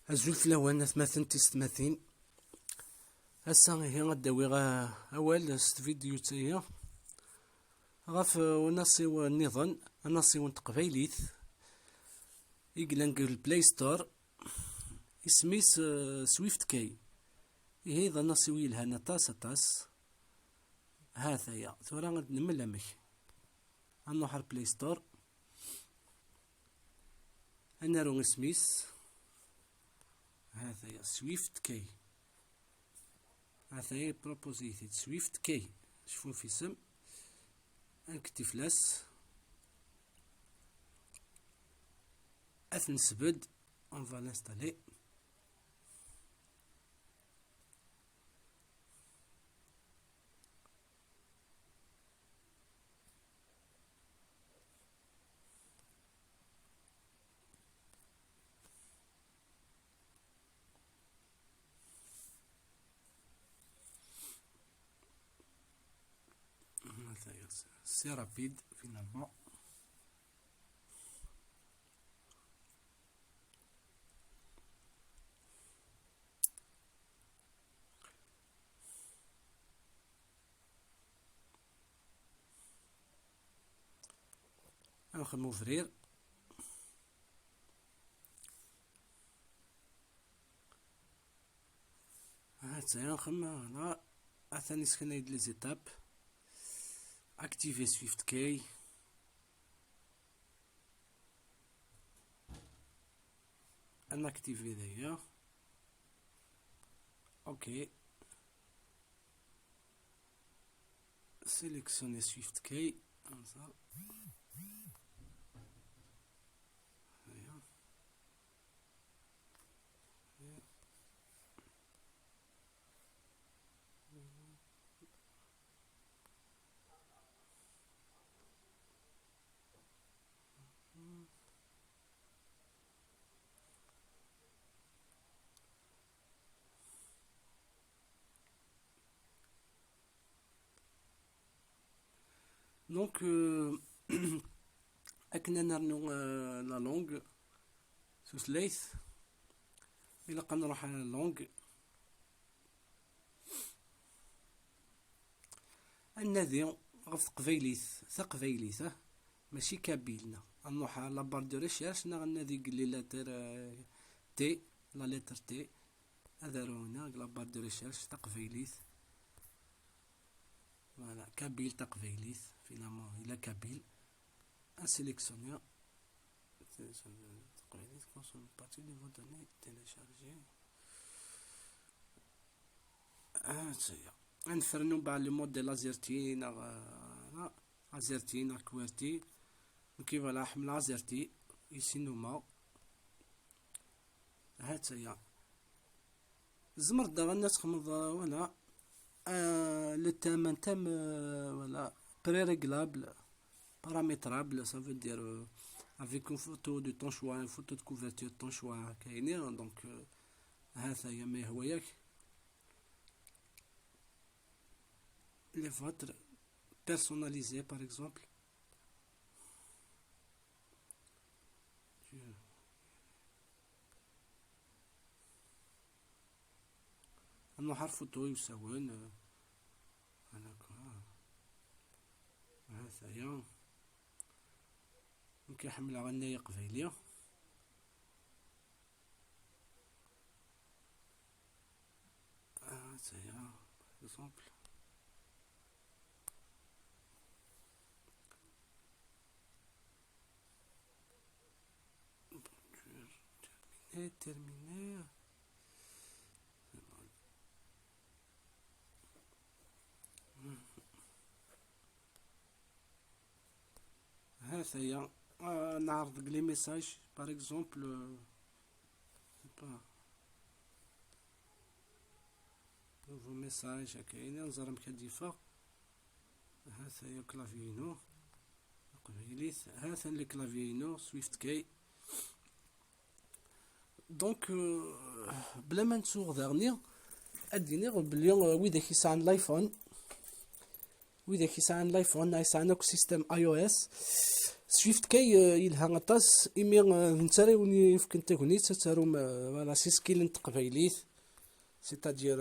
Azul fell-awen atmaten tisetmatin. Ass-a ihi ad awiɣ awal s tvidyut-aya ɣef unasiw-nniḍen, anasiw n teqbaylit i yellan deg Play Store, isem-is SwiftKey. Ihi d anasiw yelhan aṭas aṭas. Ha-t-aya, tura ad nemmel amek. Ad nruḥ ar Play Store, ad naru isem-is, ha-t-aya SwiftKey. Ha-t-aya propositi SwiftKey. Cfum f isem, ad nkettif fell-as, ad t-nsbedd, on va l'installer. C'est rapide finalement. نخدمو فرير. هاتايا نخدم هنا عثاني سكناي لي زيتاب. Activer SwiftKey. On activer d'ailleurs. Ok. Sélectionner SwiftKey. Comme ça. Donc, أكنا نرنو لا لونغ سوسليث. إلا قنروح على لونغ النادي غف تقبيليث ماشي كابيلنا. نروح على لابار دو ريشيرش النادي قال لي لاتر تي، لا لتر تي. هذا هنا لابار دو ريشيرش تقبيليث. فوالا كابيل تقبيليث فينامون إلا كابيل. أسيليكسيونيا تقبيليث كونسوم بارتي دو فو دوني تيليشارجي. هاتايا نفرنو بعد لي موديل ازيرتي ازيرتي كويرتي. كي فوالا حمل ازيرتي يسينوما. هاتايا زمر دا الناس تخمض ولا le thème voilà, pré-réglable, paramétrable, ça veut dire avec une photo de ton choix, une photo de couverture de ton choix. Donc, les vôtres personnalisés par exemple. نروح الفوتو يساون هناك. هاثايا كيحملها غنايا قبيلية. هاثايا اكزومبل. terminé. هاثايا نعرض لي ميساج باغ اكزومبل نوفو ميساج كاينين نزرم كديفا. هاثايا كلافيينو قبيليث. هاثا لي كلافيينو SwiftKey. دونك بلا ما نسوغ داغني اديني بلي ويدا كيسعن الايفون، ويدا كيسعن الايفون يسعن سيستم iOS سويفت كاي يلها غطاس إمي نتاري وني يفكن تاكونيت تاروم فوالا سي سكيل تقبايليت سيتادير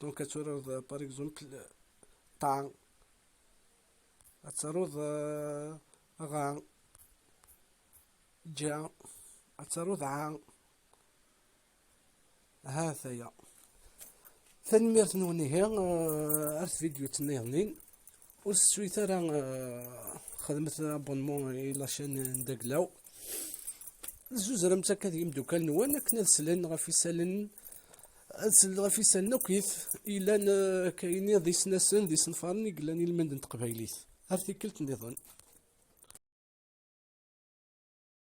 دونك تورد باغ اكزومبل طعن أتروض غان جا أتروض عان هاثايا تنميرت نوني هي أرث فيديو تنيغنين وسويتا راه خدمت ابونمون الى شان داكلاو زوز رمتا كاد يمدوكال نوان كنا نسلن غافي سالن نسل غافي سالن وكيف إلا كاينين ذي سناسن ذي سنفارني قلاني المندن تقبايليت هارتيكلت نظن